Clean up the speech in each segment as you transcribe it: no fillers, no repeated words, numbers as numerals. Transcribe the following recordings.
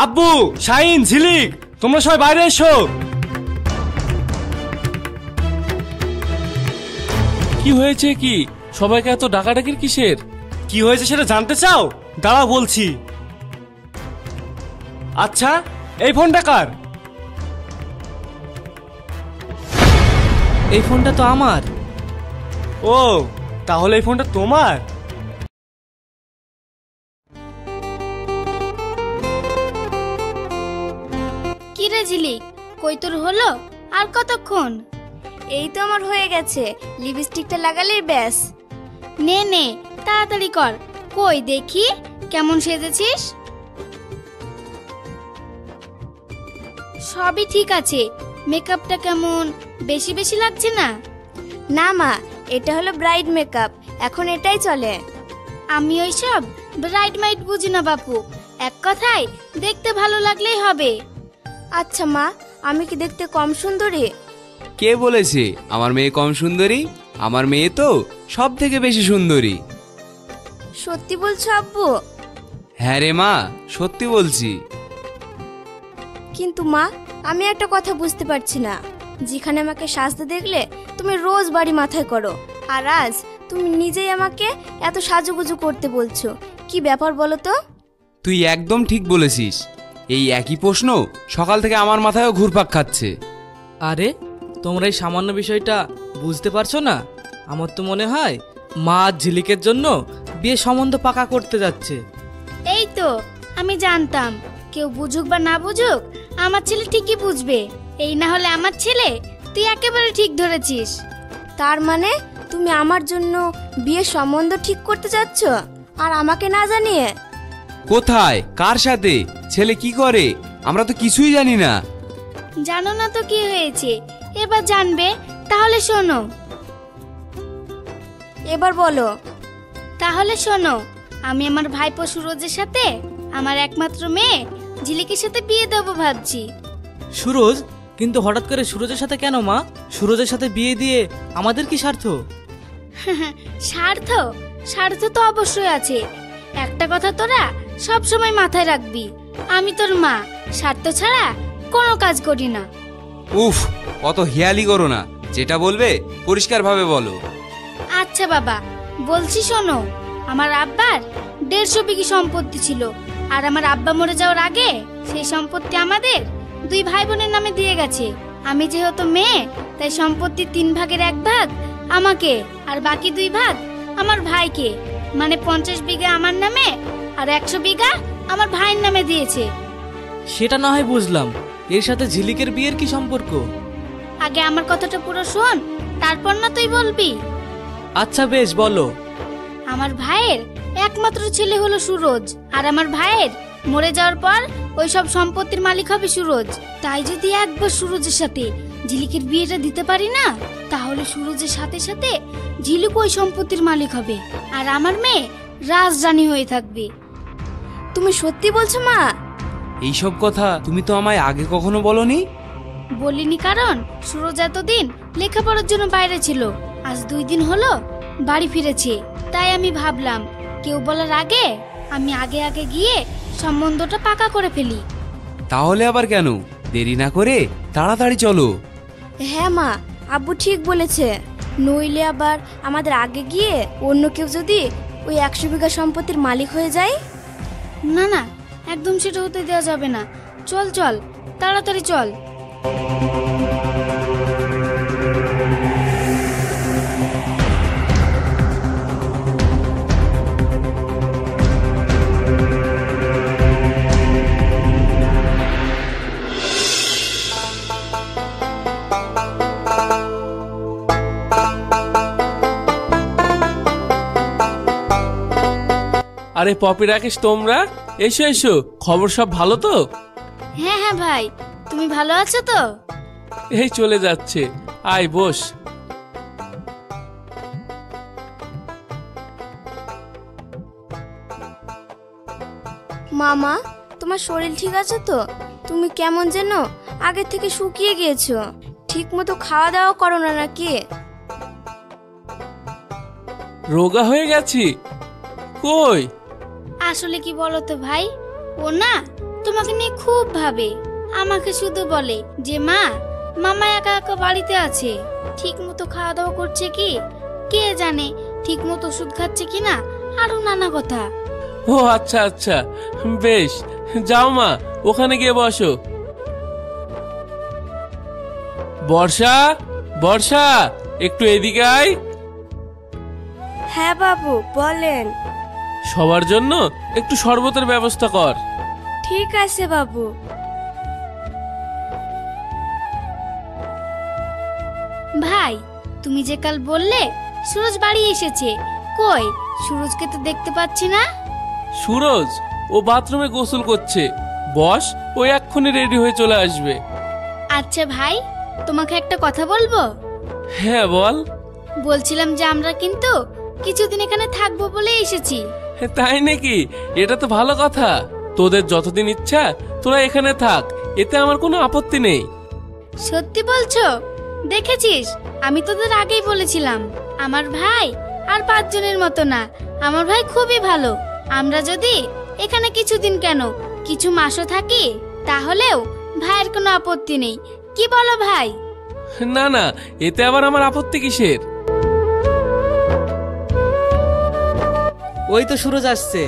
আব্বু, শাহিন, ঝিলিক, তোমরা সবাই বাইরে এসো। কি হয়েছে? কি সবাইকে এত ডাকাডাকির কিসের? কি হয়েছে সেটা জানতে চাও? দাঁড়াও বলছি। আচ্ছা, এই ফোনটা কার? এই ফোনটা তো আমার। ও, তাহলে এই ফোনটা তোমার? কি রে ঝিলিক, কই তোর হলো? আর কতক্ষণ? এই তো আমার হয়ে গেছে, লিপস্টিকটা লাগালেই ব্যাস। নে নে তাড়াতাড়ি কর। কই দেখি কেমন সেজেছিস। সবই ঠিক আছে, মেকআপটা কেমন বেশি বেশি লাগছে না? না মা, এটা হলো ব্রাইড মেকআপ, এখন এটাই চলে। আমি ওইসব ব্রাইড মাইড বুঝি না বাপু, এক কথায় দেখতে ভালো লাগলেই হবে। আচ্ছা মা, আমি কি দেখতে কম সুন্দরী? কে বলেছে আমার মেয়ে কম সুন্দরী? আমার মেয়ে তো সব থেকে বেশি সুন্দরী। সত্যি বলছো আব্বু? হ্যাঁ রে মা, সত্যি বলছি। কিন্তু মা, আমি একটা কথা বুঝতে পারছি না। যেখানে আমাকে সাজতে দেখলে তুমি রোজ বাড়ি মাথায় করো, আর আজ তুমি নিজেই আমাকে এত সাজুগুজু করতে বলছো, কি ব্যাপার বলো তো? তুই একদম ঠিক বলেছিস। এই একই প্রশ্ন সকাল থেকে আমার মাথায়ও ঘুরপাক খাচ্ছে। আরে তোমরা এই সামান্য বিষয়টা বুঝতে পারছো না? আমার তো মনে হয় মা ঝিলিকের জন্য বিয়ে সম্বন্ধ পাকা করতে যাচ্ছে। এই তো আমি জানতাম, কেউ বুঝুক বা না বুঝুক আমার ছেলে ঠিকই বুঝবে। এই না হলে আমার ছেলে, তুই একেবারে ঠিক ধরেছিস। তার মানে তুমি আমার জন্য বিয়ের সম্বন্ধ ঠিক করতে যাচ্ছ, আর আমাকে না জানিয়ে? কোথায়, কার সাথে, ছেলে কি করে, আমরা তো কিছুই জানি না। জানো না তো কি হয়েছে, এবার জানবে। তাহলে শোনো। এবার বলো। তাহলে শোনো, আমি আমার ভাইপো সুরজের সাথে আমার একমাত্র মেয়ে ঝিলিকের সাথে বিয়ে দেবো ভাবছি। সুরজ? কিন্তু হঠাৎ করে সুরজের সাথে কেন মা? সুরজের সাথে বিয়ে দিয়ে আমাদের কি স্বার্থ? স্বার্থ? স্বার্থ তো অবশ্যই আছে। একটা কথা তোরা সব সময় মাথায় রাখবি, আমি তোর মা স্বার্থ ছাড়া কোনো কাজ করি না। উফ, অত হিয়ালি করো না, যেটা বলবে পরিষ্কারভাবে বলো। আচ্ছা বাবা, বলছি শোনো। আমার আব্বার 150 বিঘি সম্পত্তি ছিল, আর আমার আব্বা মরে যাওয়ার আগে সেই সম্পত্তি আমাদের 2 ভাই বোনের নামে দিয়ে গেছে। আমি যেহেতু মেয়ে, তাই সম্পত্তির 3 ভাগের 1 ভাগ আমাকে, আর বাকি 2 ভাগ আমার ভাইকে। মানে 50 বিঘা আমার নামে আর 100 বিঘা আমার ভাইয়ের নামে দিয়েছে। সেটা না হয় বুঝলাম, এর সাথে ঝিলিকের বিয়ের কি সম্পর্ক? আগে আমার কথাটা পুরো শোন, তারপর না তুই বলবি। আচ্ছা বেশ, বলো। আমার ভাইয়ের একমাত্র ছেলে হলো সুরজ, আর আমার ভাইয়ের মরে যাওয়ার পর ওই সব সম্পত্তির মালিক হবে সুরজ। তাই যদি একবার সুরজের সাথে ঝিলিকের বিয়েটা দিতে পারি না, তাহলে সুরজের সাথে সাথে ঝিলিক ওই সম্পত্তির মালিক হবে, আর আমার মেয়ে রাজরানী হয়ে থাকবে। তুমি সত্যি বলছো মা? এইসব কথা তুমি তো আমায় আগে কখনো বলনি। বলিনি কারণ সুরজ এতদিন লেখাপড়ার জন্য বাইরে ছিল, আজ 2 দিন হলো বাড়ি ফিরেছে। তাই আমি ভাবলাম কেউ বলার আগে আমি আগে আগে গিয়ে সম্বন্ধটা পাকা করে ফেলি। তাহলে আবার কেন, দেরি না করে তাড়াতাড়ি চলো। হ্যাঁ মা, আব্বু ঠিক বলেছে। নইলে আবার আমাদের আগে গিয়ে অন্য কেউ যদি ওই 100 বিঘা সম্পত্তির মালিক হয়ে যায়। না না, একদম সেটা হতে দেওয়া যাবে না। চল চল, তাড়াতাড়ি চল। আরে পপি, রাকেশ, তোমরা এসো এসো, খবর সব ভালো তো? হ্যাঁ হ্যাঁ ভাই, তুমি ভালো আছো তো? এই চলে যাচ্ছে, আয় বস। মামা, তোমার শরীর ঠিক আছে তো? তুমি কেমন যেন আগে থেকে শুকিয়ে গিয়েছো, ঠিক মতো খাওয়া দাওয়া করো না নাকি? রোগা হয়ে গেছি? কই? আসলে কি বলো তো ভাই, ও না তোমাকে নিয়ে খুব ভাবে। আমাকে শুধু বলে যে মা, মামা একা একা বাড়িতে আছে, ঠিক মতো খাওয়া দাওয়া করছে কি, কে জানে ঠিক মতো ওষুধ খাচ্ছে কিনা, আরো নানা কথা। ও আচ্ছা আচ্ছা, বেশ, যাও মা, ওখানে গিয়ে বসো। বর্ষা, বর্ষা, একটু এদিকে আয়। হ্যাঁ বাবু বলেন। সবার জন্য একটু শরবতের ব্যবস্থা কর। ঠিক আছে বাবু। ভাই, তুমি যে কাল বললে সুরজ বাড়ি এসেছে, কই সুরজকে তো দেখতে পাচ্ছি না। সুরজ ও বাথরুমে গোসল করছে, বস, ও এক্ষুনি রেডি হয়ে চলে আসবে। আচ্ছা ভাই, তোমাকে একটা কথা বলবো। হ্যাঁ বল। বলছিলাম যে আমরা কিন্তু কিছুদিন এখানে থাকবো বলে এসেছি। তাই নাকি? এটা তো ভালো কথা। তোদের যতদিন ইচ্ছা তোরা এখানে থাক, এতে আমার কোনো আপত্তি নেই। সত্যি বলছো? দেখেছিস, আমি তোদের আগেই বলেছিলাম আমার ভাই আর 5 জনের মতো না, আমার ভাই খুবই ভালো। আমরা যদি এখানে কিছুদিন কেন কিছু মাসও থাকি তাহলেও ভাইয়ের কোনো আপত্তি নেই, কি বলো ভাই? না না, এতে আবার আমার আপত্তি কিসের? ওই তো সুরজ আসছে।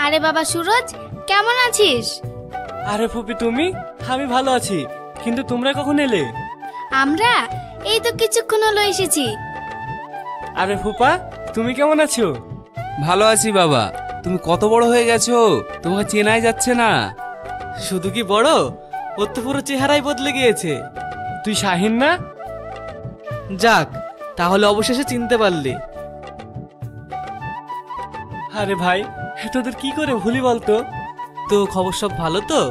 আরে বাবা সুরজ, কেমন আছিস? আরে ফুপি তুমি? আমি ভালো আছি, কিন্তু তোমরা কখন এলে? আমরা এই তো কিছুক্ষণ হলো এসেছি। আরে ফুপা, তুমি কেমন আছো? ভালো আছি বাবা। তুমি কত বড় হয়ে গেছো, তোমাকে চেনাই যাচ্ছে না। শুধু কি বড়, ওর তো পুরো চেহারাই বদলে গিয়েছে। তুই শাহিন না? যাক, তাহলে অবশেষে চিনতে পারলি। আরে ভাই, তোদের কি করে ভুলি বলতো? তো খবর সব ভালো তো?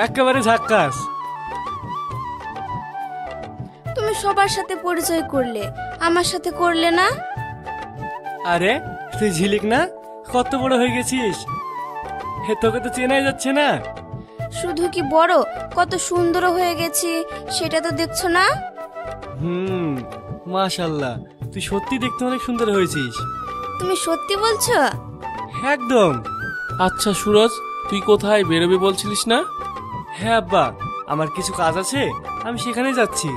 একেবারে ঝাক্কাস। তুমি সবার সাথে পরিচয় করলে, আমার সাথে করলে না? আরে তুই ঝিলিক না? কত বড় হয়ে গেছিস, তোকে তো চেনাই যাচ্ছে না। শুধু কি বড়, কত সুন্দর হয়ে গেছি সেটা তো দেখছো না? মাশাআল্লাহ, তুই সত্যি দেখতে অনেক সুন্দর হয়েছিস। তুমি সত্যি বলছো? একদম। আচ্ছা সুরজ, তুই কোথায় বেরোবি বলছিলিস না? হ্যাঁ আব্বা, আমার কিছু কাজ আছে, আমি সেখানে যাচ্ছি।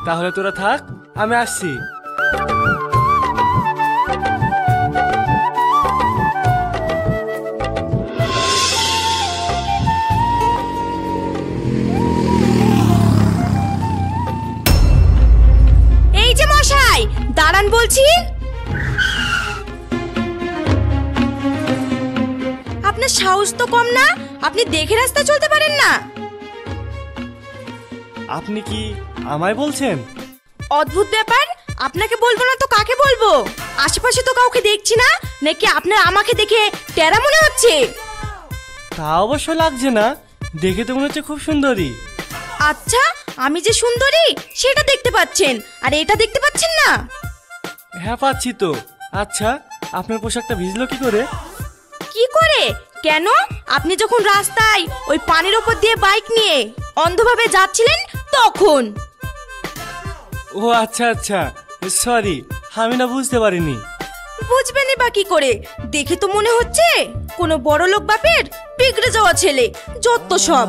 তাহলে তোরা থাক, আমি আসছি। এই যে মশাই, দাঁড়ান বলছি। আপনার সাহস তো কম না, আপনি দেখে রাস্তা চলতে পারেন না। আপনি কি আমায় বলছেন? অদ্ভুত ব্যাপার, আপনাকে বলবো না তো কাকে বলবো? আশেপাশে তো কাউকে দেখছি না, নাকি আপনার আমাকে দেখে টেরা মনে হচ্ছে? তা অবশ্য লাগছে না, দেখে তো মনে হচ্ছে খুব সুন্দরী। আচ্ছা, আমি যে সুন্দরী সেটা দেখতে পাচ্ছেন, আর এটা দেখতে পাচ্ছেন না? হ্যাঁ পাচ্ছি তো। আচ্ছা, আপনার পোশাকটা ভিজলো কি করে? কি করে? কেন? আপনি যখন রাস্তায় ওই পানির ওপর দিয়ে বাইক নিয়ে অন্ধভাবে যাচ্ছিলেন তখন। ও আচ্ছা আচ্ছা, সরি, আমি না বুঝতে পারিনি। বুঝবেনই বা কি করে? দেখে তো মনে হচ্ছে কোনো বড় লোক বাপের বিগড়ে যাওয়া ছেলে, যত সব।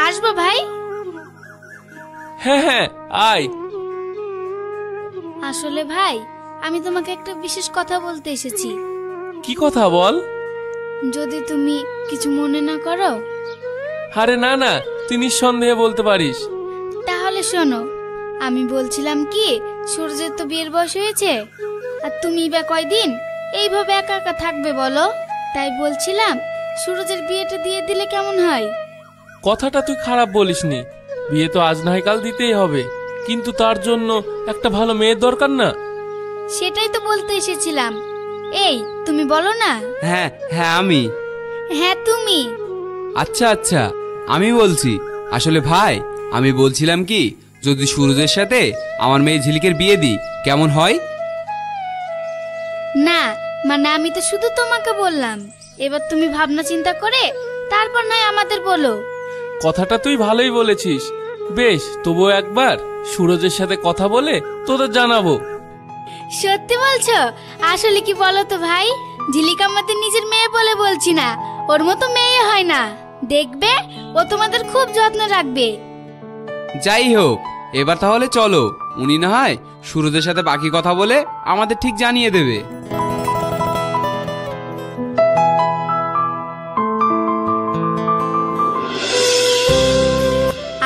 আসবো ভাই? হ্যাঁ হ্যাঁ, আয়। আসলে ভাই, আমি তোমাকে একটা বিশেষ কথা বলতে এসেছি। কি কথা বল? যদি তুমি কিছু মনে না করো। আরে না না, তুই নিঃসন্দেহে বলতে পারিস। তাহলে শোনো, আমি বলছিলাম কি, সূর্যের তো বিয়ের বয়স হয়েছে, আর তুমি বা কয়দিন এইভাবে একা একা থাকবে বলো? তাই বলছিলাম সূরজের বিয়েটা দিয়ে দিলে কেমন হয়? কথাটা তুই খারাপ বলিসনি। বিয়ে তো আজ না হয় কাল দিতেই হবে, কিন্তু তার জন্য একটা ভালো মেয়ের দরকার না? সেটাই তো বলতে এসেছিলাম। এই তুমি বলো না। হ্যাঁ হ্যাঁ আমি। হ্যাঁ তুমি। আচ্ছা আচ্ছা, আমি বলছি। আসলে ভাই, আমি বলছিলাম কি, যদি সুরজের সাথে আমার মেয়ে ঝিলিকের বিয়ে দিই কেমন হয়? না মানে আমি তো শুধু তোমাকে বললাম, এবার তুমি ভাবনা চিন্তা করে তারপর নয় আমাদের বলো। কথাটা তুই ভালোই বলেছিস। বেশ, তবুও একবার সুরজের সাথে কথা বলে তোদের জানাবো। সত্যি বলছো? আসলে কি বলো তো ভাই, ঝিলিক আমাদের নিজের মেয়ে বলে বলছি না, ওর মতো মেয়ে হয় না। দেখবে ও তোমাদের খুব যত্ন রাখবে। যাই হোক, এবার তাহলে চলো, উনি না হয় সুরজের সাথে বাকি কথা বলে আমাদের ঠিক জানিয়ে দেবে।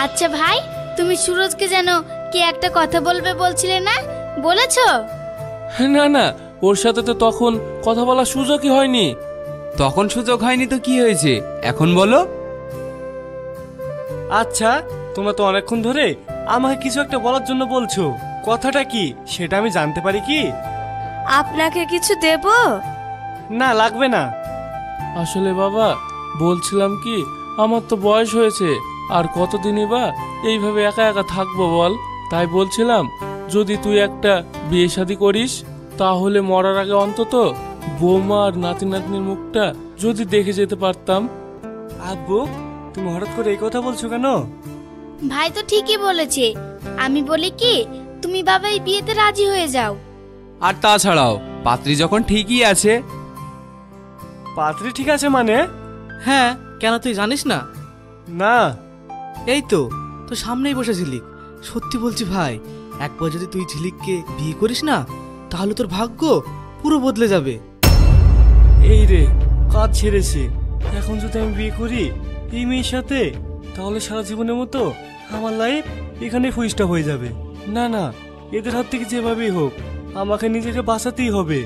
আচ্ছা ভাই, তুমি সুরজকে যেন কি একটা কথা বলবে বলছিলে না, বলেছো? না না, ওর সাথে তো তখন কথা বলার সুযোগই হয়নি। তখন সুযোগ হয়নি তো কি হয়েছে, এখন বলো। আচ্ছা, তোমরা তো অনেকক্ষণ ধরে আমাকে কিছু একটা বলার জন্য বলছো, কথাটা কি সেটা আমি জানতে পারি কি? আপনাকে কিছু দেব? না, লাগবে না। আসলে বাবা, বলছিলাম কি, আমার তো বয়স হয়েছে, আর কতদিনই বা এইভাবে একা একা থাকবো বল। তাই বলছিলাম, যদি তুই একটা বিয়ে শাদী করিস, তাহলে মরার আগে অন্তত বৌমা আর নাতি নাতনির মুখটা যদি দেখে যেতে পারতাম। আব্বু, তুমি হঠাৎ করে এই কথা বলছো কেন? ভাই তো ঠিকই বলেছে। আমি বলি কি, তুমি বাবা এই বিয়েতে রাজি হয়ে যাও। আর তাছাড়াও পাত্রী যখন ঠিকই আছে। পাত্রী ঠিক আছে মানে? হ্যাঁ, কেন তুই জানিস না? না। এই তো সামনেই বসে ঝিলিক। সত্যি বলছি ভাই, একবার যদি তুই ঝিলিককে বিয়ে করিস না, তাহলে তোর ভাগ্য পুরো বদলে যাবে। এই রে, কাজ ছেড়েছে। এখন যদি আমি বিয়ে করি এই মেয়ের সাথে, তাহলে সারা জীবনের মতো আমার লাইফ এখানে ফুল স্টপ হয়ে যাবে। না না, এদের হাত থেকে যেভাবেই হোক আমাকে নিজেকে বাঁচাতেই হবে।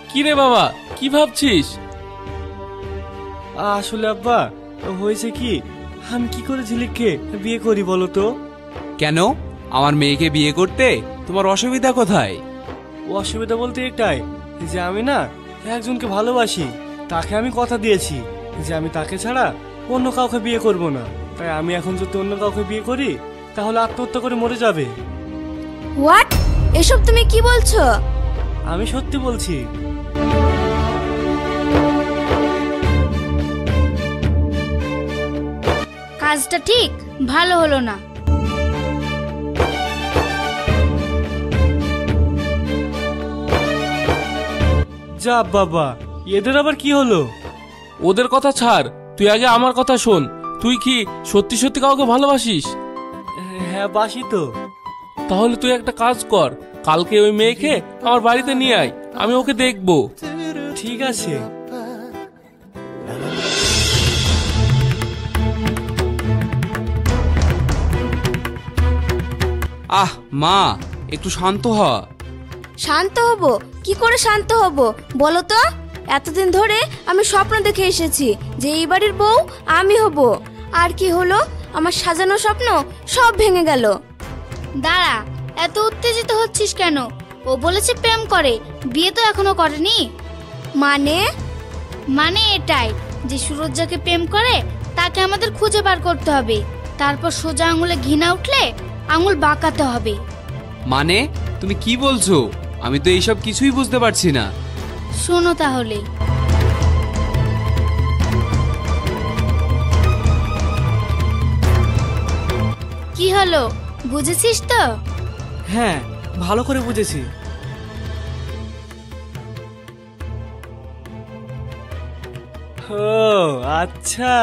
কি রে বাবা, কি ভাবছিস? আসলে আব্বা, হয়েছে কি, আমি কি করে ঝিলিককে বিয়ে করি বলো তো? কেন, আমার মেয়েকে বিয়ে করতে তোমার অসুবিধা কোথায়? অসুবিধা বলতে এটাই যে আমি না একজনকে ভালোবাসি। তাকে আমি কথা দিয়েছি যে আমি তাকে ছাড়া অন্য কাউকে বিয়ে করব না। তাই আমি এখন যদি অন্য কাউকে বিয়ে করি তাহলে আত্মহত্যা করে মরে যাবে। হোয়াট? এসব তুমি কি বলছো? আমি সত্যি বলছি। কাজটা ঠিক ভালো হলো না। যা বাবা, এদের আবার কি হলো? ওদের কথা ছাড়, তুই আগে আমার কথা শোন। তুই কি সত্যি সত্যি কাউকে ভালোবাসিস? হ্যাঁ, বাসি তো। তাহলে তুই একটা কাজ কর, কালকে ওই মেয়েকে আমার বাড়িতে নিয়ে আয়, আমি ওকে দেখবো। ঠিক আছে। আহ মা, একটু শান্ত হ। শান্ত হব? কি করে শান্ত হব বলো তো? এতদিন ধরে আমি স্বপ্ন দেখে এসেছি যে এই বাড়ির বউ আমি হব, আর কি হলো? আমার সাজানো স্বপ্ন সব ভেঙে গেল। দাঁড়া, এত উত্তেজিত হচ্ছিস কেন? ও বলেছে প্রেম করে, বিয়ে তো এখনো করেনি। মানে? মানে এটাই যে সুরজ যাকে প্রেম করে তাকে আমাদের খুঁজে বার করতে হবে, তারপর সোজা আঙুলে ঘৃণা উঠলে আঙুল বাঁকাতে হবে। মানে তুমি কি বলছো? আমি তো এইসব কিছুই বুঝতে পারছি না। শোনো তাহলে। কি হলো, বুঝেছিস তো? হ্যাঁ, ভালো করে বুঝেছি। ও আচ্ছা।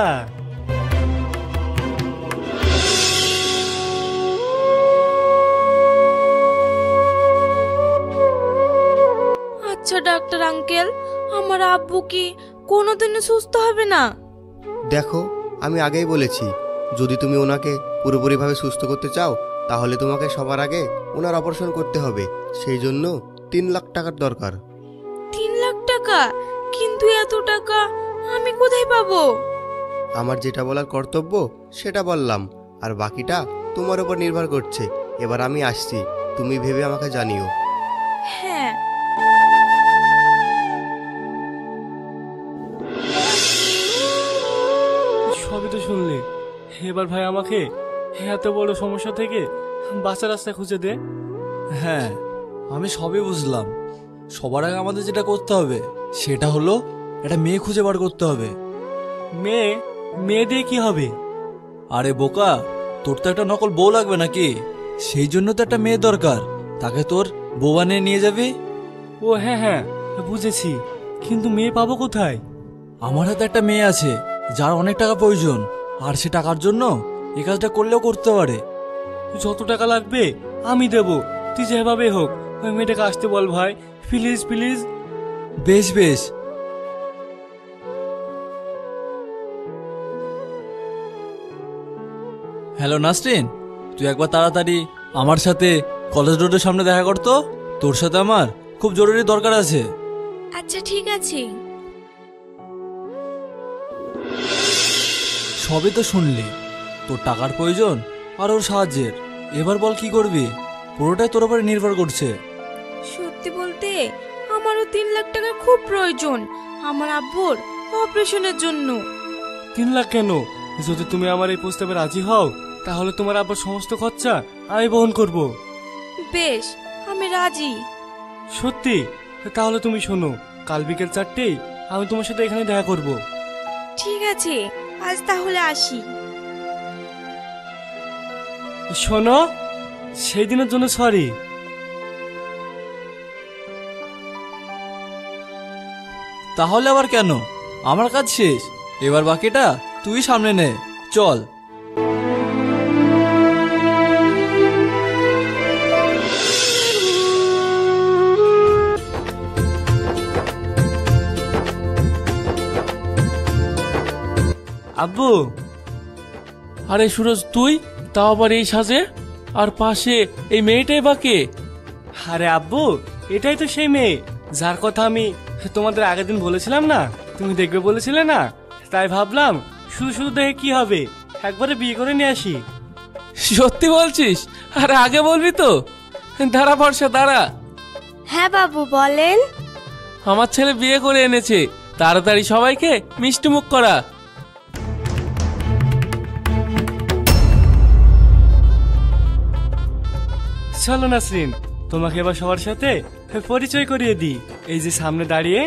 আচ্ছা ডাক্তার আঙ্কেল, আমার আব্বু কি কোনোদিনও সুস্থ হবে না? দেখো, আমি আগেই বলেছি, যদি তুমি ওনাকে পুরোপুরিভাবে সুস্থ করতে চাও তাহলে তোমাকে সবার আগে ওনার অপারেশন করতে হবে। সেই জন্য 3 লাখ টাকার দরকার। 3 লাখ টাকা? কিন্তু এত টাকা আমি কোথায় পাবো? আমার যেটা বলার কর্তব্য সেটা বললাম, আর বাকিটা তোমার উপর নির্ভর করছে। এবার আমি আসছি, তুমি ভেবে আমাকে জানিও। হ্যাঁ। সবই তো শুনলে। এবার ভাই আমাকে এত বড় সমস্যা থেকে বাচ্চা রাস্তা খুঁজে দে। হ্যাঁ, আমি সবই বুঝলাম। সবার আগে আমাদের যেটা করতে হবে সেটা হলো একটা মেয়ে খুঁজে বার করতে হবে। মেয়ে? মেয়ে দিয়ে কি হবে? আরে বোকা, তোর তো একটা নকল বউ লাগবে নাকি? সেই জন্য তো একটা মেয়ে দরকার, তাকে তোর বউ বানিয়ে নিয়ে যাবি। ও হ্যাঁ হ্যাঁ বুঝেছি, কিন্তু মেয়ে পাবো কোথায়? আমার হাতে একটা মেয়ে আছে যার অনেক টাকা প্রয়োজন, আর সে টাকার জন্য এই কাজটা করলেও করতে পারে। যত টাকা লাগবে আমি দেব, তুই যেভাবে হোক ওই মেয়েটাকে আসতে বল ভাই, প্লিজ প্লিজ। বেশ বেশ। হ্যালো নাসরিন, তুই একবার তাড়াতাড়ি আমার সাথে কলেজ রোডের সামনে দেখা করতো। তোর সাথে আমার খুব জরুরি দরকার আছে। আচ্ছা ঠিক আছে। সবই তো শুনলি, তোর টাকার প্রয়োজন আর ওর সাহায্যের। এবার বল কি করবি? পুরোটাই তোর উপরে নির্ভর করছে। সত্যি বলতে আমারও 3 লাখ টাকা খুব প্রয়োজন আমার আব্বুর অপারেশনের জন্য। 3 লাখ কেন? যদি তুমি আমার এই প্রস্তাবে রাজি হও তাহলে তোমার আবার সমস্ত খরচা আমি বহন করব। বেশ, আমি রাজি। সত্যি? তাহলে তুমি শোনো, কাল বিকেল 4টেই আমি তোমার সাথে এখানে দেখা করব। ঠিক আছে, আজ তাহলে আসি। শোনো, সেই দিনের জন্য সরি। তাহলে আবার কেন? আমার কাজ শেষ, এবার বাকিটা তুই সামনে নে। চল। আব্বু। আরে সুরজ, তুই তাও আবার এই সাজে? আর পাশে এই মেয়েটাই বাকে? আরে আব্বু, এটাই তো সেই মেয়ে যার কথা আমি তোমাদের আগের দিন বলেছিলাম না, তুমি দেখবে বলেছিলে না, তাই ভাবলাম শুধু শুধু দেখে কি হবে, একবারে বিয়ে করে নিয়ে আসি। সত্যি বলছিস? আরে আগে বলবি তো। দাঁড়া বর্ষা, দাঁড়া। হ্যাঁ বাবু বলেন। আমার ছেলে বিয়ে করে এনেছে, তাড়াতাড়ি সবাইকে মিষ্টি মুখ করা। চলো নাসরিন, তোমাকে এবার সবার সাথে পরিচয় করিয়ে দিই। এই যে সামনে দাঁড়িয়ে